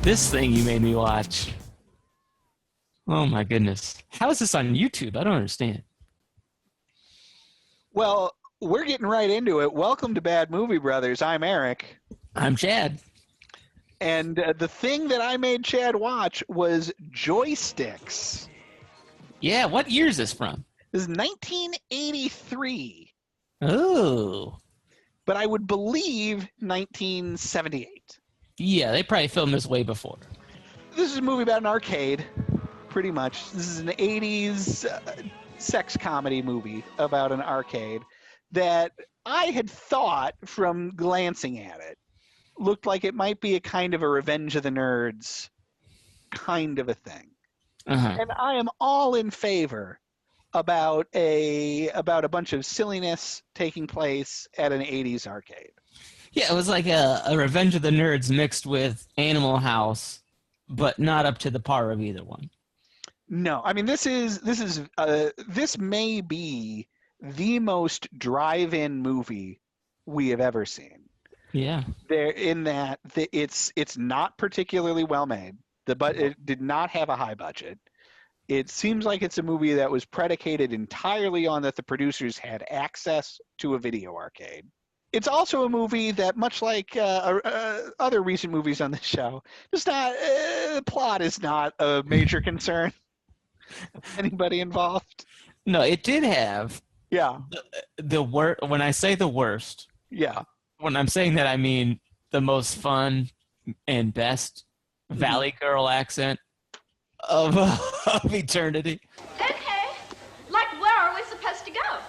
This thing you made me watch. Oh my goodness. How is this on YouTube? I don't understand. Well, we're getting right into it. Welcome to Bad Movie Brothers. I'm Eric. I'm Chad. And the thing that I made Chad watch was Joysticks. Yeah, what year is this from? This is 1983. Oh. But I would believe 1978. Yeah, they probably filmed this way before. This is a movie about an arcade, pretty much. This is an 80s sex comedy movie about an arcade that I had thought from glancing at it looked like it might be a kind of a Revenge of the Nerds kind of a thing. Uh-huh. And I am all in favor about a bunch of silliness taking place at an 80s arcade. Yeah, it was like a Revenge of the Nerds mixed with Animal House, but not up to the par of either one. No, I mean this may be the most drive-in movie we have ever seen. Yeah. It's not particularly well made. It did not have a high budget. It seems like it's a movie that was predicated entirely on that the producers had access to a video arcade. It's also a movie that, much like other recent movies on this show, the plot is not a major concern. Anybody involved? No, it did have. Yeah. The worst. When I say the worst. Yeah. When I'm saying that, I mean the most fun and best Valley Girl accent of eternity. Okay, like where are we supposed to go?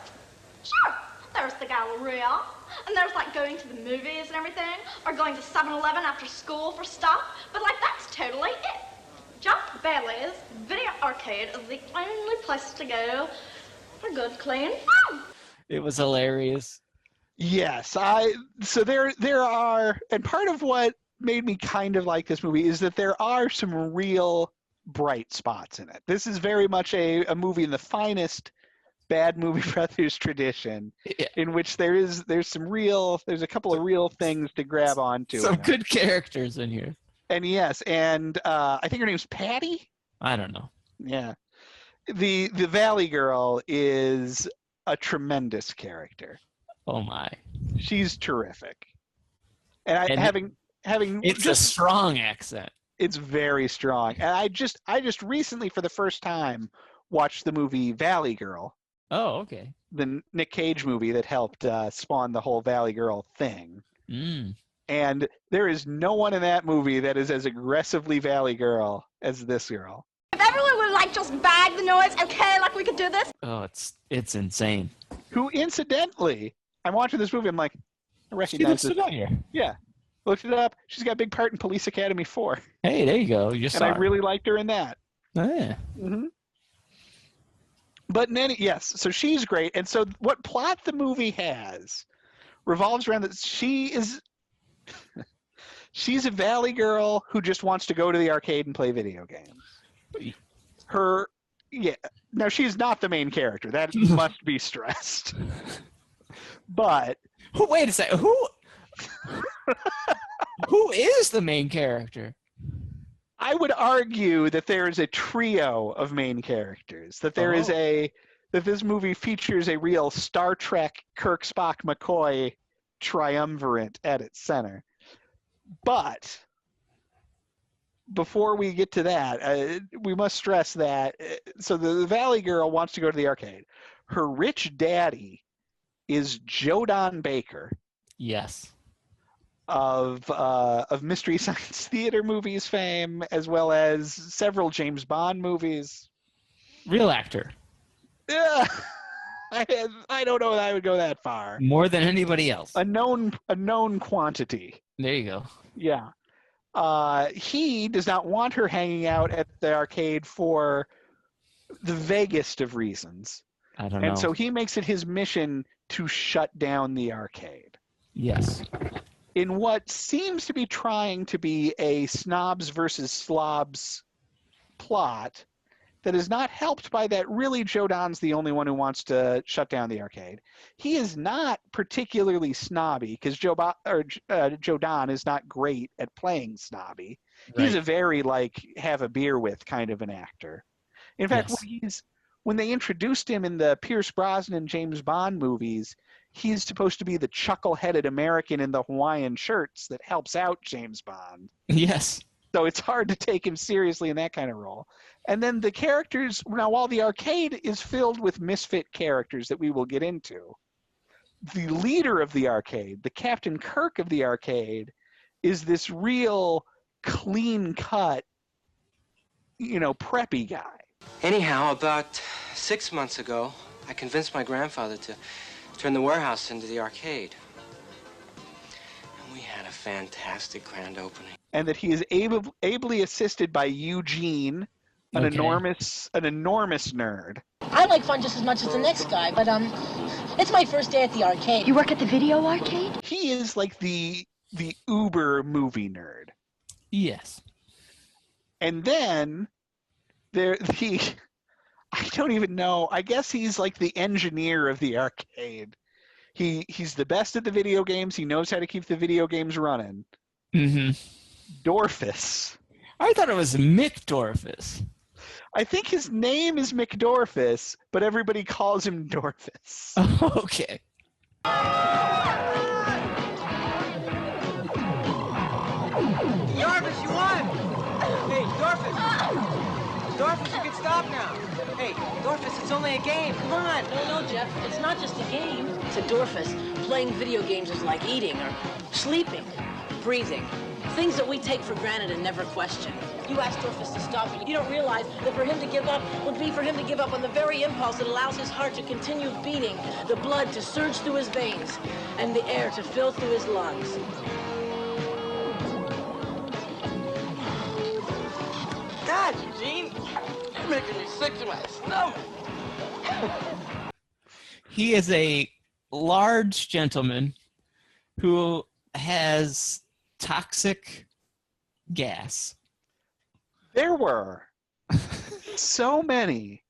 Sure, there's the Galleria, and there's like going to the movies and everything, or going to 7-Eleven after school for stuff, but like that's totally it. Just Bailey's Video Arcade is the only place to go for good, clean fun. It was hilarious. Yes, so there are, and part of what made me kind of like this movie is that there are some real bright spots in it. This is very much a movie in the finest Bad Movie Brothers tradition, yeah, in which there's a couple of real things to grab onto. Some good characters in here. And yes, and I think her name's Patty. I don't know. Yeah, the Valley Girl is a tremendous character. Oh my, she's terrific. And having it's just a strong accent. It's very strong. And I just recently, for the first time, watched the movie Valley Girl. Oh, okay. The Nick Cage movie that helped spawn the whole Valley Girl thing. Mm. And there is no one in that movie that is as aggressively Valley Girl as this girl. If everyone would like just bag the noise, okay, like we could do this. Oh, it's insane. Who, incidentally, I'm watching this movie, I'm like, I recognize this. Familiar. Yeah. Looked it up. She's got a big part in Police Academy 4. Hey, there you go. You just and I really liked her in that. Oh, yeah. Mm-hmm. But yes, so she's great. And so what plot the movie has revolves around that she's a Valley Girl who just wants to go to the arcade and play video games. Now she's not the main character. That must be stressed. But wait a second. Who is the main character? I would argue that there is a trio of main characters. That there is that this movie features a real Star Trek Kirk, Spock, McCoy triumvirate at its center. But before we get to that, we must stress that so the Valley Girl wants to go to the arcade. Her rich daddy is Jodan Baker. Yes. Of Mystery Science Theater movies fame, as well as several James Bond movies. Real actor. Yeah, I don't know that I would go that far. More than anybody else. A known quantity. There you go. Yeah. He does not want her hanging out at the arcade for the vaguest of reasons. I don't know. And so he makes it his mission to shut down the arcade. Yes. In what seems to be trying to be a snobs versus slobs plot that is not helped by that really Joe Don's the only one who wants to shut down the arcade. He is not particularly snobby because Joe Don is not great at playing snobby. Right. He's a very have a beer with kind of an actor. In fact, when they introduced him in the Pierce Brosnan and James Bond movies, he's supposed to be the chuckle-headed American in the Hawaiian shirts that helps out James Bond. Yes. So it's hard to take him seriously in that kind of role. And then the characters, now while the arcade is filled with misfit characters that we will get into, the leader of the arcade, the Captain Kirk of the arcade, is this real clean-cut, preppy guy. Anyhow, about 6 months ago, I convinced my grandfather to turn the warehouse into the arcade. And we had a fantastic grand opening. And that he is ably assisted by Eugene, an enormous nerd. I like fun just as much as the next guy, but it's my first day at the arcade. You work at the video arcade? He is like the uber movie nerd. Yes. And then I don't even know. I guess he's like the engineer of the arcade. He's the best at the video games. He knows how to keep the video games running. Mm-hmm. Dorfus. I thought it was Mick Dorfus. I think his name is McDorfus, but everybody calls him Dorfus. Oh, okay. Dorfus, you won! Hey, Dorfus! Dorfus, you can stop now. Hey, Dorfus, it's only a game. Come on. No, Jeff, it's not just a game. To Dorfus, playing video games is like eating or sleeping, breathing. Things that we take for granted and never question. You ask Dorfus to stop, and you don't realize that for him to give up would be for him to give up on the very impulse that allows his heart to continue beating, the blood to surge through his veins, and the air to fill through his lungs. God, Eugene, you're making me sick to my stomach. He is a large gentleman who has toxic gas. There were so many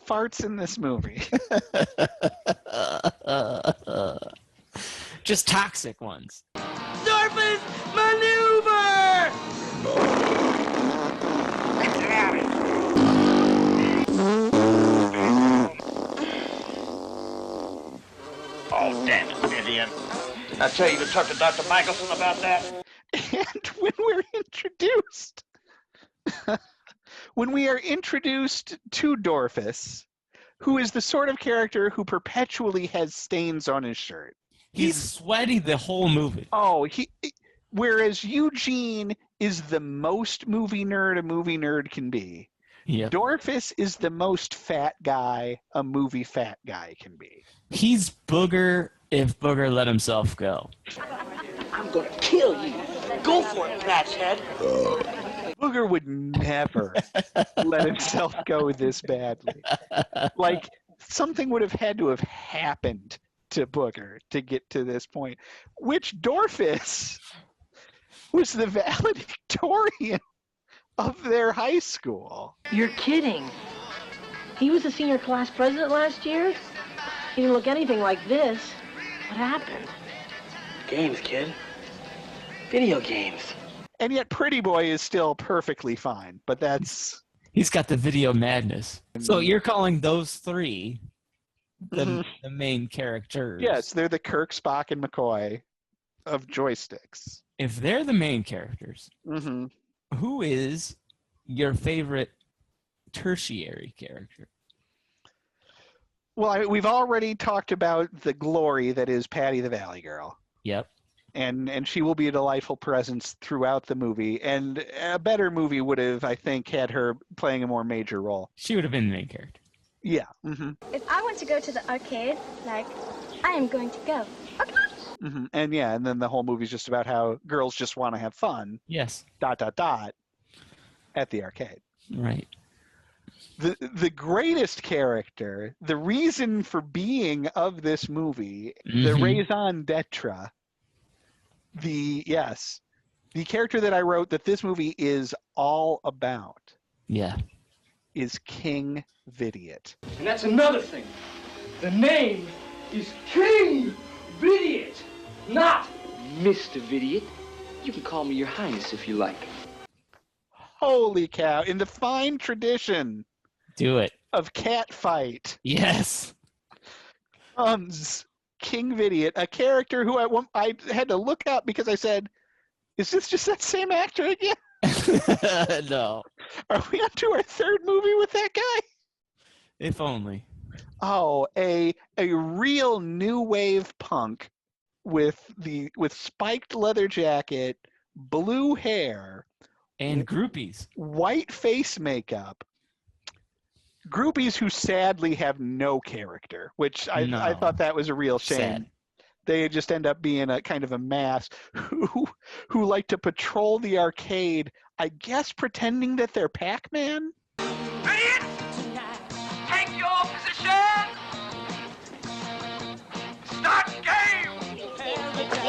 farts in this movie. Just toxic ones. Dorfus, maneuver! Oh, damn it, Vivian. I tell you to talk to Dr. Michelson about that. And when we are introduced to Dorfus, who is the sort of character who perpetually has stains on his shirt. He's sweaty the whole movie. Oh, whereas Eugene is the most movie nerd a movie nerd can be. Yep. Dorfus is the most fat guy a movie fat guy can be. He's Booger if Booger let himself go. I'm gonna kill you. Go for it, Patch Head. Booger would never let himself go this badly. Like, something would have had to have happened to Booger to get to this point, which Dorfus was the valedictorian of their high school. You're kidding. He was the senior class president last year? He didn't look anything like this. What happened? Games, kid. Video games. And yet Pretty Boy is still perfectly fine, but that's... He's got the video madness. So you're calling those three the main characters? Yes, they're the Kirk, Spock, and McCoy of Joysticks. If they're the main characters, Mm-hmm. who is your favorite tertiary character? Well, we've already talked about the glory that is Patty the Valley Girl. Yep. And she will be a delightful presence throughout the movie. And a better movie would have, I think, had her playing a more major role. She would have been the main character. Yeah. Mm-hmm. If I want to go to the arcade, I am going to go. Okay. Mm-hmm. And yeah, and then the whole movie's just about how girls just want to have fun. Yes. ... At the arcade. Right. The greatest character, the reason for being of this movie, the raison d'etre, the character that I wrote that this movie is all about. Yeah. is King Vidya. And that's another thing. The name is King Vidya, not Mr. Vidya. You can call me Your Highness if you like. Holy cow. In the fine tradition Do it. of Catfight Yes. comes King Vidya, a character who I had to look up because I said, is this just that same actor again? No. Are we on to our third movie with that guy? If only. Oh, a real new wave punk with spiked leather jacket, blue hair, And groupies. white face makeup. Groupies who sadly have no character, which I thought that was a real shame. Sad. They just end up being a kind of a mass who like to patrol the arcade, I guess pretending that they're Pac-Man. Idiots! Take your position! Start game!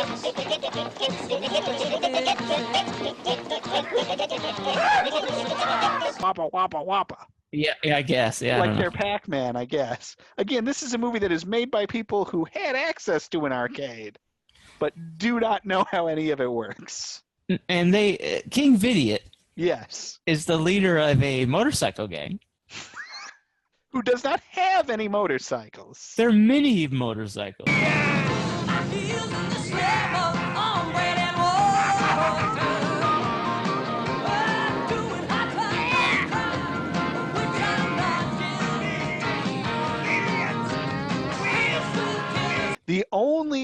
Wappa, wappa, wappa. Yeah, I guess. Yeah. I Like don't they're know. Pac-Man, I guess. Again, this is a movie that is made by people who had access to an arcade, but do not know how any of it works. And King Vidya Yes. is the leader of a motorcycle gang. Who does not have any motorcycles. They're mini motorcycles.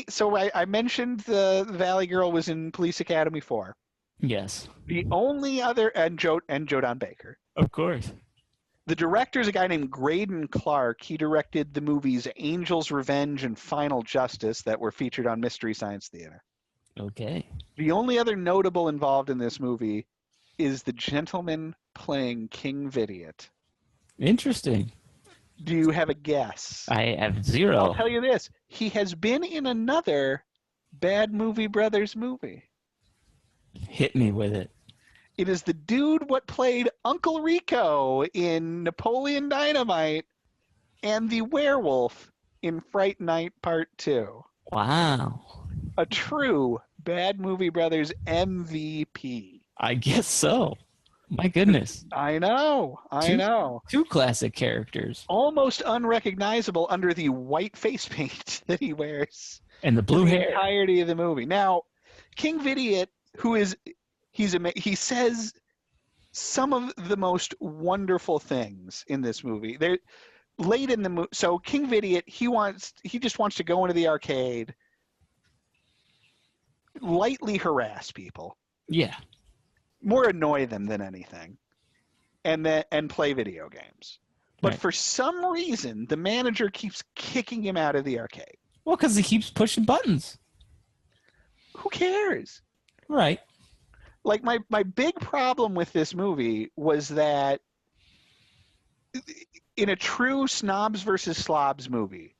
So I mentioned the Valley Girl was in Police Academy 4. Yes. The only other, and Jodan Baker. Of course. The director is a guy named Graydon Clark. He directed the movies Angel's Revenge and Final Justice that were featured on Mystery Science Theater. Okay. The only other notable involved in this movie is the gentleman playing King Vidya. Interesting. Do you have a guess? I have zero. I'll tell you this. He has been in another Bad Movie Brothers movie. Hit me with it. It is the dude what played Uncle Rico in Napoleon Dynamite and the werewolf in Fright Night Part 2. Wow. A true Bad Movie Brothers MVP. I guess so. My goodness. I know. Two classic characters. Almost unrecognizable under the white face paint that he wears. And the blue the hair. entirety of the movie. Now, King Vidya, he says some of the most wonderful things in this movie. They're late in the movie. So King Vidya, he just wants to go into the arcade, lightly harass people. Yeah. More annoy them than anything, and play video games. But Right. for some reason, the manager keeps kicking him out of the arcade. Well, because he keeps pushing buttons. Who cares? Right. Like my big problem with this movie was that in a true snobs versus slobs movie,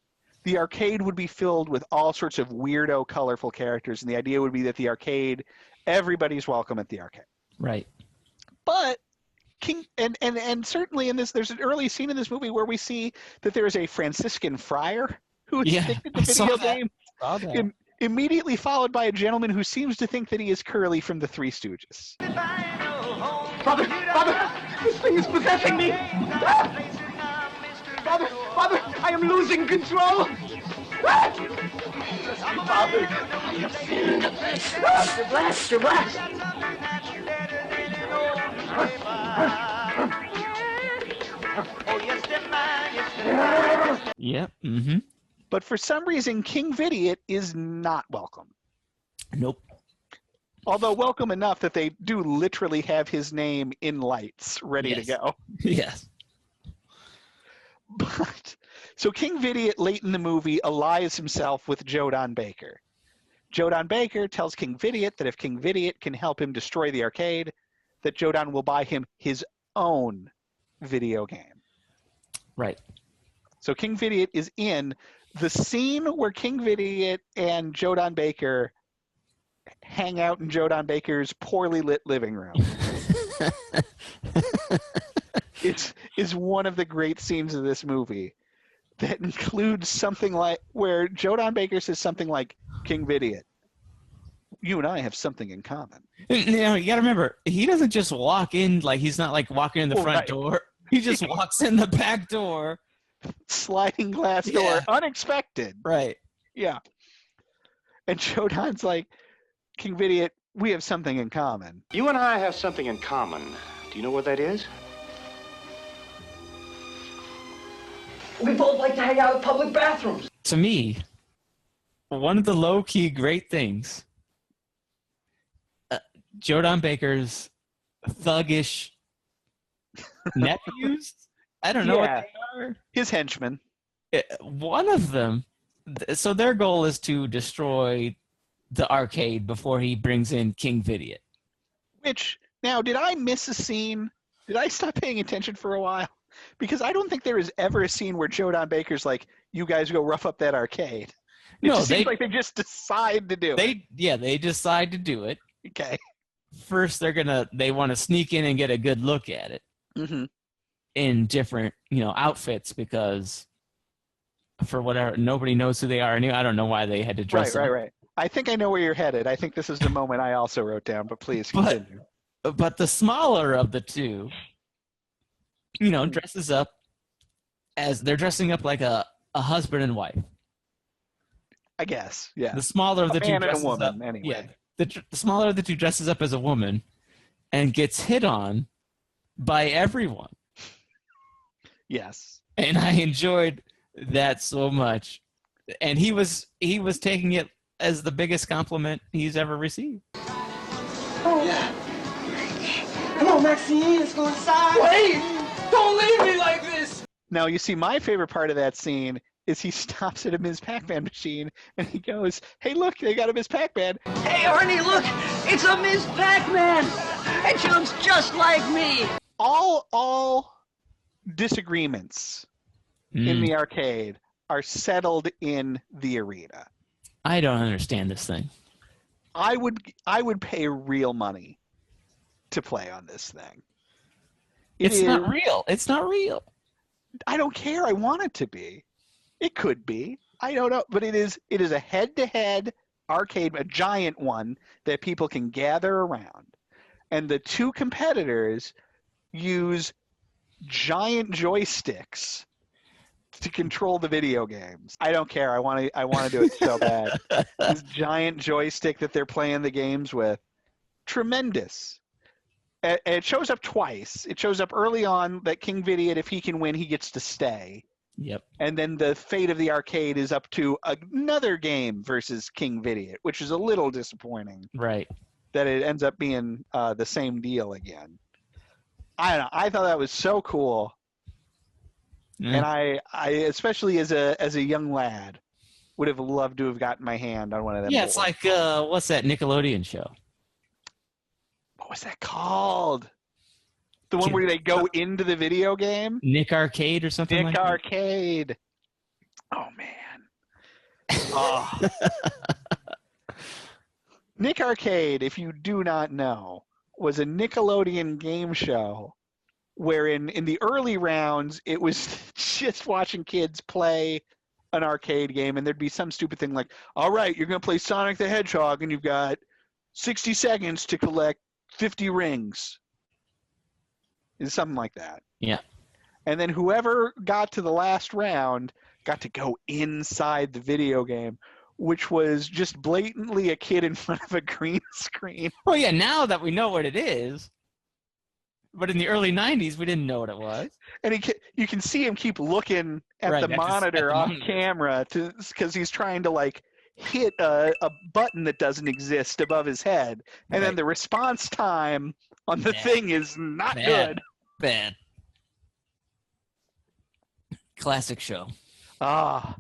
the arcade would be filled with all sorts of weirdo, colorful characters, and the idea would be that the arcade, everybody's welcome at the arcade. Right. But and certainly in this, there's an early scene in this movie where we see that there is a Franciscan friar who is addicted to I saw video that. games. Saw that. Immediately followed by a gentleman who seems to think that he is Curly from the Three Stooges. Father, this thing is possessing me. Father, I am losing control. Father, I have sinned. You're blessed. Yep. Mm-hmm. But for some reason, King Vidya is not welcome. Nope. Although welcome enough that they do literally have his name in lights ready to Yes. go. Yes. But so King Vidya late in the movie allies himself with Jodan Baker. Jodan Baker tells King Vidya that if King Vidya can help him destroy the arcade, that Jodan will buy him his own video game. Right. So King Vidya is in the scene where King Vidya and Jodan Baker hang out in Jodan Baker's poorly lit living room. is one of the great scenes of this movie that includes something like where Joe Don Baker says something like, King Vidya, you and I have something in common. You know, you gotta remember, he doesn't just walk in, like he's not like walking in the front door. He just walks in the back door. Sliding glass door, unexpected. Right. Yeah. And Joe Don's like, King Vidya, we have something in common. You and I have something in common. Do you know what that is? We both like to hang out in public bathrooms. To me, one of the low-key great things, Joe Don Baker's thuggish nephews, I don't know what they are. His henchmen. One of them, so their goal is to destroy the arcade before he brings in King Vidya. Which, now, did I miss a scene? Did I stop paying attention for a while? Because I don't think there is ever a scene where Joe Don Baker's like, you guys go rough up that arcade. It just seems like they just decide to do it. Yeah, they decide to do it. Okay. First, they want to sneak in and get a good look at it. Mm-hmm. In different, outfits, because for whatever, nobody knows who they are. I don't know why they had to dress up. Right. I think I know where you're headed. I think this is the moment I also wrote down, but please continue. But the smaller of the two, dresses up as they're dressing up like a husband and wife. I guess, yeah. The smaller of the two man dresses and a woman, up, anyway. Yeah, the smaller of the two dresses up as a woman and gets hit on by everyone. Yes. And I enjoyed that so much. And he was taking it as the biggest compliment he's ever received. Oh, yeah. Come on, Maxine, let's go inside. Wait! Don't leave me like this! Now, you see, my favorite part of that scene is he stops at a Ms. Pac-Man machine and he goes, hey, look, they got a Ms. Pac-Man. Hey, Arnie, look! It's a Ms. Pac-Man! And she looks just like me! All disagreements in the arcade are settled in the arena. I don't understand this thing. I would pay real money to play on this thing. It's not real. It's not real. I don't care. I want it to be. It could be. I don't know. But it is a head-to-head arcade, a giant one that people can gather around. And the two competitors use giant joysticks to control the video games. I don't care. I want to do it so bad. This giant joystick that they're playing the games with. Tremendous. And it shows up twice. It shows up early on that King Vidya, if he can win, he gets to stay. Yep. And then the fate of the arcade is up to another game versus King Vidya, which is a little disappointing. Right. That it ends up being the same deal again. I don't know. I thought that was so cool. And I especially as a young lad would have loved to have gotten my hand on one of them. Yeah, it's like what's that Nickelodeon show? What was that called? The one where they go into the video game? Nick Arcade or something like that? Nick Arcade. Oh man. Oh. Nick Arcade, if you do not know, was a Nickelodeon game show wherein in the early rounds it was just watching kids play an arcade game, and there'd be some stupid thing like, all right, you're going to play Sonic the Hedgehog and you've got 60 seconds to collect 50 rings. It's something like that. Yeah. And then whoever got to the last round got to go inside the video game, which was just blatantly a kid in front of a green screen. Well, yeah, now that we know what it is. But in the early 90s, we didn't know what it was. And you can see him keep looking at the monitor off camera because he's trying to, like, hit a button that doesn't exist above his head. And then the response time on the thing is not good. Bad. Classic show. Oh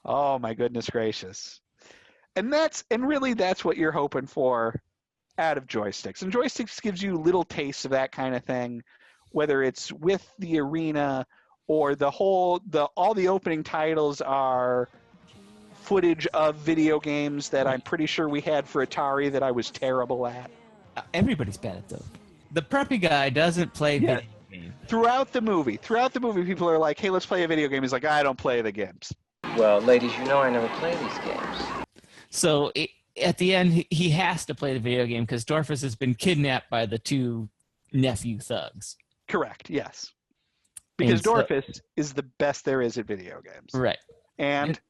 my goodness gracious. And really that's what you're hoping for out of Joysticks. And Joysticks gives you little tastes of that kind of thing, whether it's with the arena or all the opening titles are footage of video games that I'm pretty sure we had for Atari that I was terrible at. Everybody's bad at those. The preppy guy doesn't play throughout the movie, people are like, "Hey, let's play a video game." He's like, "I don't play the games." Well, ladies, you know I never play these games. So at the end, he has to play the video game because Dorfus has been kidnapped by the two nephew thugs. Correct. Yes. Because Dorfus is the best there is at video games. Right. And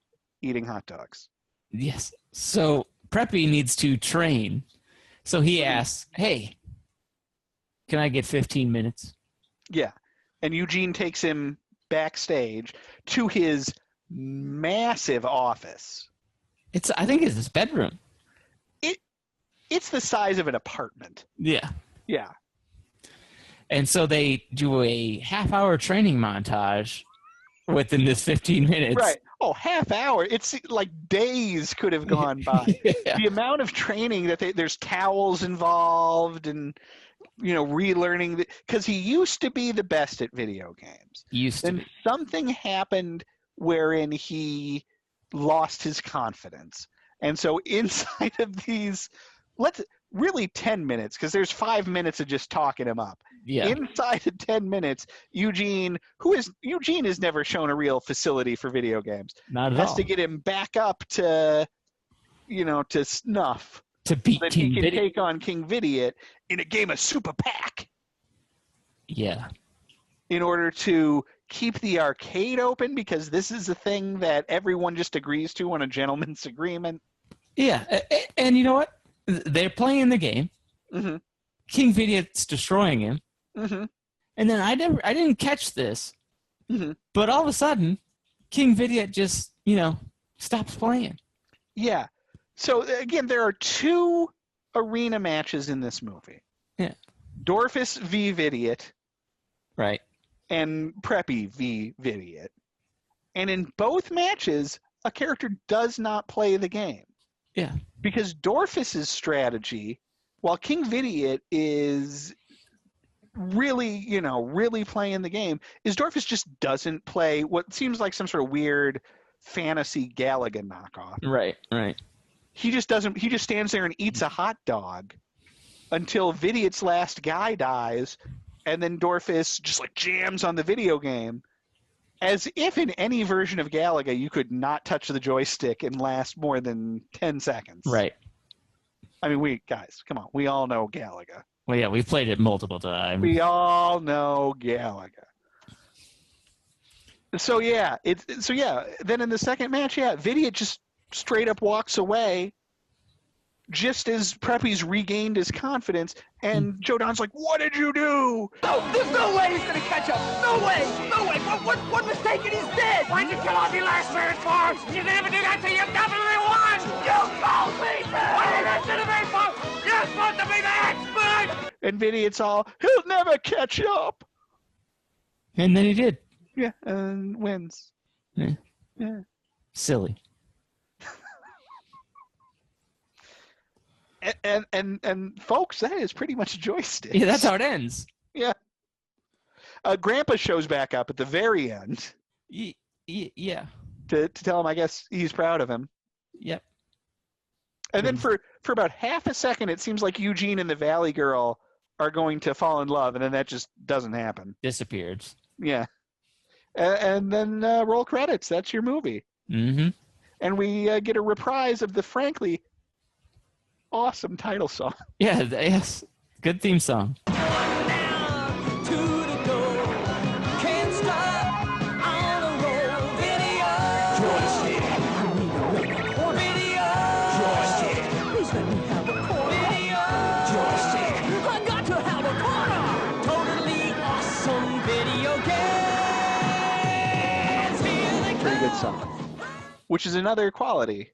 eating hot dogs. Yes. So Preppy needs to train. So he asks, "Hey, can I get 15 minutes?" Yeah. And Eugene takes him backstage to his massive office. I think it's his bedroom. It's the size of an apartment. Yeah. Yeah. And so they do a half-hour training montage within this 15 minutes. Right. Oh, half hour. It's like days could have gone by. Yeah. The amount of training that there's towels involved and, relearning. Because he used to be the best at video games. Then something happened wherein he lost his confidence. And so inside of these, really 10 minutes, because there's 5 minutes of just talking him up. Yeah. Inside of 10 minutes, Eugene has never shown a real facility for video games. Not at all. Has to get him back up to snuff. To beat so that King he can Vidya. take on King Vidya in a game of Super Pac. Yeah. In order to keep the arcade open, because this is a thing that everyone just agrees to on a gentleman's agreement. Yeah. And you know what? They're playing the game. Mm-hmm. King Vidya's destroying him. Mm-hmm. And then I didn't catch this. Mm-hmm. But all of a sudden, King Vidya just, stops playing. Yeah. So again, there are 2 arena matches in this movie. Yeah. Dorfus v. Vidya. Right. And Preppy v. Vidya. And in both matches, a character does not play the game. Yeah. Because Dorfus's strategy, while King Vidya is really, really playing the game, is Dorfus just doesn't play what seems like some sort of weird fantasy Galaga knockoff. Right. He just stands there and eats a hot dog until Vidya's last guy dies, and then Dorfus just jams on the video game. As if in any version of Galaga, you could not touch the joystick and last more than 10 seconds. Right. I mean, guys, come on. We all know Galaga. Well, yeah, we've played it multiple times. We all know Galaga. So, yeah. Then in the second match, Vidya just straight up walks away just as Preppy's regained his confidence, and Joe Don's like, "What did you do?" No, there's no way he's gonna catch up. No way. One mistake and he's dead. Why'd you kill off your last spirit for? You didn't even do that to you definitely won. You called me back. What did that to the main for? You're supposed to be the expert. And Vidya's all, "He'll never catch up." And then he did. Yeah, and wins. Yeah. Silly. And folks, that is pretty much Joysticks. Yeah, that's how it ends. Yeah. Grandpa shows back up at the very end. Yeah. To tell him, I guess, he's proud of him. Yep. And then for about half a second, it seems like Eugene and the Valley Girl are going to fall in love, and then that just doesn't happen. Disappears. Yeah. And then roll credits. That's your movie. Mm-hmm. And we get a reprise of the frankly awesome title song. Yeah, yes. Good theme song. Song, which is another quality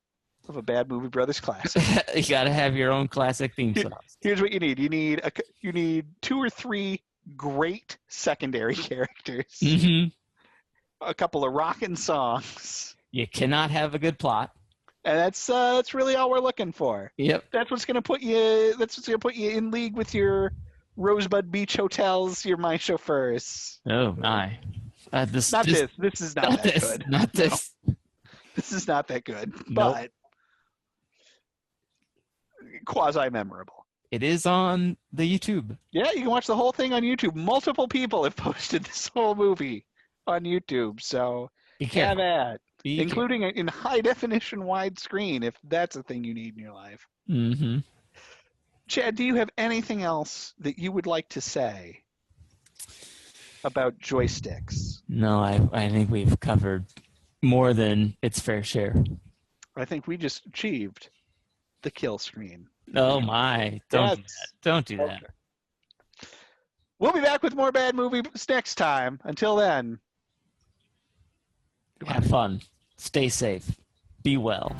of a Bad Movie Brothers classic. You gotta have your own classic theme songs. Here's what you need. You need 2 or 3 great secondary characters. Mm-hmm. A couple of rockin' songs. You cannot have a good plot. And that's really all we're looking for. Yep. That's what's gonna put you in league with your Rosebud Beach hotels, your My Chauffeurs. Oh my. This is not that good. Not this. No. This is not that good, Nope. but quasi-memorable. It is on the YouTube. Yeah, you can watch the whole thing on YouTube. Multiple people have posted this whole movie on YouTube, so Be have careful. at. Be Including in high definition widescreen, if that's a thing you need in your life. Mm-hmm. Chad, do you have anything else that you would like to say about Joysticks? No, I think we've covered more than its fair share. I think we just achieved the kill screen. Oh my! Don't do Yes. that. Don't do that. Okay. We'll be back with more bad movies next time. Until then, Have fun. Stay safe. Be well.